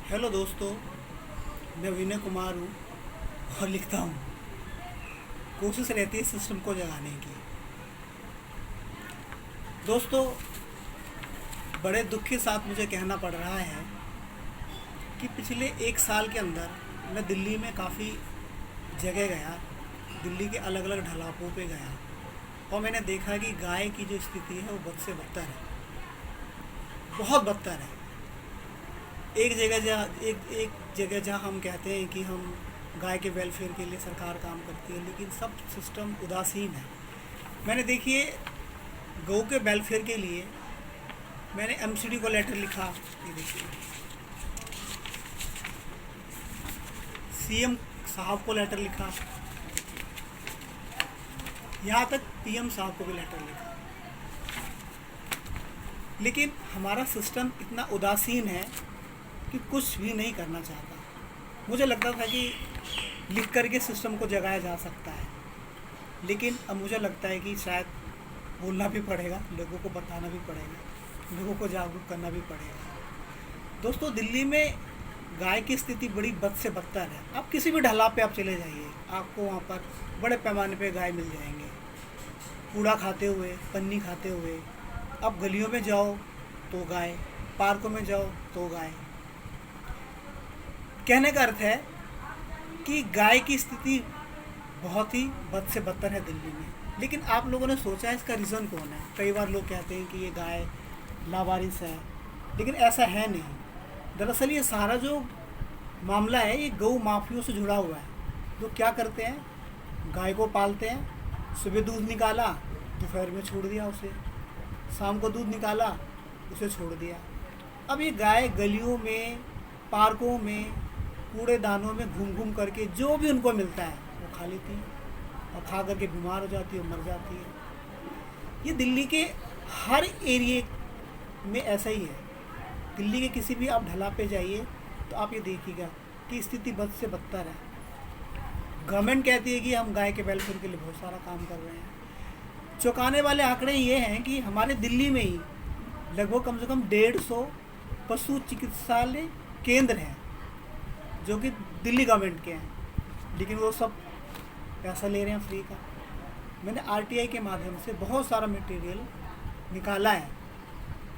Hello दोस्तों, मैं विनय कुमार हूँ और लिखता हूँ। कोशिश रहती है सिस्टम को जगाने की। दोस्तों, बड़े दुख के साथ मुझे कहना पड़ रहा है कि पिछले एक साल के अंदर मैं दिल्ली में काफ़ी जगह गया। दिल्ली के अलग अलग ढलानों पे गया और मैंने देखा कि गाय की जो स्थिति है वो बद से बदतर है, बहुत बदतर है। एक जगह जहाँ हम कहते हैं कि हम गाय के वेलफेयर के लिए सरकार काम करती है, लेकिन सब सिस्टम उदासीन है। मैंने देखिए, गौ के वेलफेयर के लिए मैंने एमसीडी को लेटर लिखा, ये देखिए, सीएम साहब को लेटर लिखा, यहाँ तक पीएम साहब को भी लेटर लिखा, लेकिन हमारा सिस्टम इतना उदासीन है कि कुछ भी नहीं करना चाहता। मुझे लगता था कि लिख करके सिस्टम को जगाया जा सकता है, लेकिन अब मुझे लगता है कि शायद बोलना भी पड़ेगा, लोगों को बताना भी पड़ेगा, लोगों को जागरूक करना भी पड़ेगा। दोस्तों, दिल्ली में गाय की स्थिति बड़ी बद से बदतर है। आप किसी भी ढलान पे आप चले जाइए, आपको वहाँ पर बड़े पैमाने पे गाय मिल जाएंगे, कूड़ा खाते हुए, पन्नी खाते हुए। अब गलियों में जाओ तो गाय, पार्कों में जाओ तो गाय। कहने का अर्थ है कि गाय की स्थिति बहुत ही बद से बदतर है दिल्ली में। लेकिन आप लोगों ने सोचा है इसका रीज़न कौन है? कई बार लोग कहते हैं कि ये गाय लावारिस है, लेकिन ऐसा है नहीं। दरअसल ये सारा जो मामला है ये गौ माफियों से जुड़ा हुआ है, जो क्या करते हैं, गाय को पालते हैं, सुबह दूध निकाला, दोपहर में छोड़ दिया उसे, शाम को दूध निकाला, उसे छोड़ दिया। अब ये गाय गलियों में, पार्कों में, कूड़ेदानों में घूम घूम करके जो भी उनको मिलता है वो खा लेती है, और खा करके बीमार हो जाती है, मर जाती है। ये दिल्ली के हर एरिए में ऐसा ही है। दिल्ली के किसी भी आप ढला पे जाइए तो आप ये देखिएगा कि स्थिति बद से बदतर है। गवर्नमेंट कहती है कि हम गाय के वेलफेयर के लिए बहुत सारा काम कर रहे हैं। चौंकाने वाले आंकड़े ये हैं कि हमारे दिल्ली में ही लगभग कम से कम 150 पशु चिकित्सालय केंद्र हैं, जो कि दिल्ली गवर्नमेंट के हैं, लेकिन वो सब पैसा ले रहे हैं फ्री का। मैंने आरटीआई के माध्यम से बहुत सारा मटेरियल निकाला है,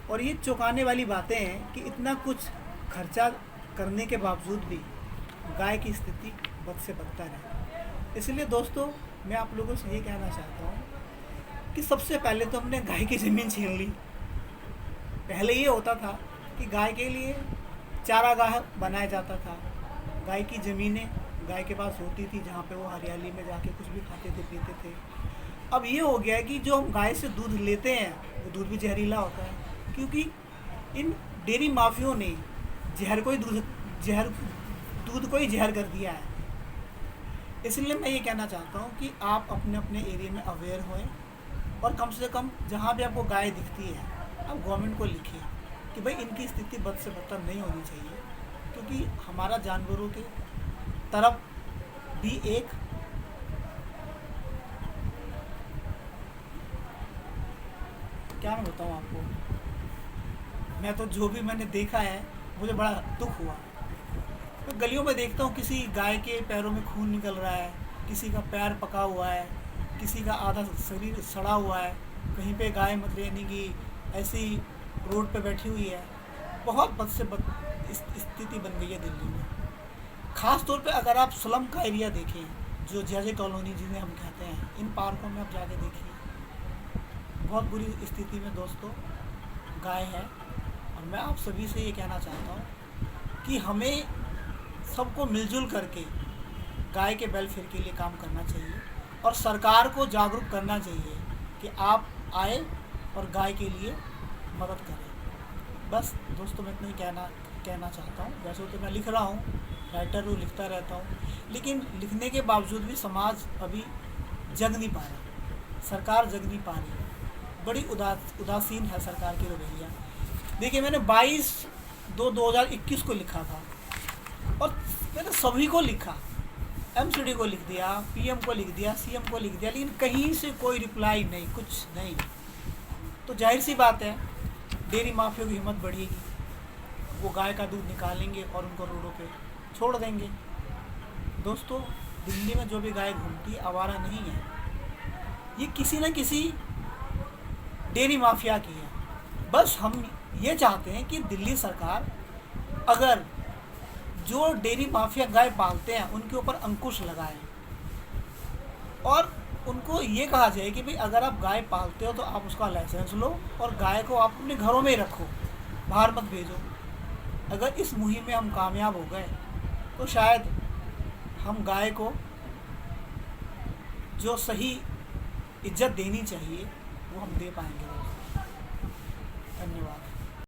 और ये चौंकाने वाली बातें हैं कि इतना कुछ खर्चा करने के बावजूद भी गाय की स्थिति बद से बदतर है। इसलिए दोस्तों, मैं आप लोगों से ये कहना चाहता हूँ कि सबसे पहले तो हमने गाय की ज़मीन छीन ली। पहले ये होता था कि गाय के लिए चारागाह बनाया जाता था, गाय की ज़मीनें गाय के पास होती थी, जहाँ पे वो हरियाली में जाके कुछ भी खाते थे, पीते थे। अब ये हो गया है कि जो हम गाय से दूध लेते हैं वो दूध भी जहरीला होता है, क्योंकि इन डेयरी माफियों ने दूध को ही जहर कर दिया है। इसलिए मैं ये कहना चाहता हूँ कि आप अपने अपने एरिया में अवेयर होएं, और कम से कम जहाँ भी आपको गाय दिखती है आप गवर्नमेंट को लिखिए कि भाई इनकी स्थिति बद से बदतर नहीं होनी चाहिए, क्योंकि हमारा जानवरों के तरफ भी एक क्या मैं बताऊँ आपको, मैं तो जो भी मैंने देखा है मुझे बड़ा दुख हुआ। मैं गलियों में देखता हूँ किसी गाय के पैरों में खून निकल रहा है, किसी का पैर पका हुआ है, किसी का आधा शरीर सड़ा हुआ है, कहीं पे गाय मतलब यानी कि ऐसी रोड पे बैठी हुई है। बहुत बद से बद स्थिति बन गई है दिल्ली में। ख़ास तौर पे अगर आप स्लम का एरिया देखें, जो जजे कॉलोनी जिन्हें हम कहते हैं, इन पार्कों में आप जाके देखिए, बहुत बुरी स्थिति में दोस्तों गाय है। और मैं आप सभी से ये कहना चाहता हूँ कि हमें सबको मिलजुल करके गाय के वेलफेयर के लिए काम करना चाहिए, और सरकार को जागरूक करना चाहिए कि आप आए और गाय के लिए मदद करें। बस दोस्तों, मैं इतना ही कहना चाहता हूँ। वैसे तो मैं लिख रहा हूँ, राइटर हूँ, लिखता रहता हूँ, लेकिन लिखने के बावजूद भी समाज अभी जग नहीं पा रहा, सरकार जग नहीं पा रही है। बड़ी उदासीन है सरकार की रवैया। देखिए, मैंने 22/2/2021 को लिखा था, और मैंने सभी को लिखा, एमसीडी को लिख दिया, पीएम को लिख दिया, सीएम को लिख दिया, लेकिन कहीं से कोई रिप्लाई नहीं, कुछ नहीं। तो जाहिर सी बात है डेयरी माफिया की हिम्मत बढ़ेगी, वो गाय का दूध निकालेंगे और उनको रोडों पे छोड़ देंगे। दोस्तों, दिल्ली में जो भी गाय घूमती है आवारा नहीं है, ये किसी न किसी डेयरी माफिया की है। बस हम ये चाहते हैं कि दिल्ली सरकार अगर जो डेयरी माफिया गाय पालते हैं उनके ऊपर अंकुश लगाए और उनको ये कहा जाए कि भाई अगर आप गाय पालते हो तो आप उसका लाइसेंस लो और गाय को आप अपने घरों में ही रखो, बाहर मत भेजो। अगर इस मुहिम में हम कामयाब हो गए तो शायद हम गाय को जो सही इज्जत देनी चाहिए वो हम दे पाएंगे दोस्तों। धन्यवाद।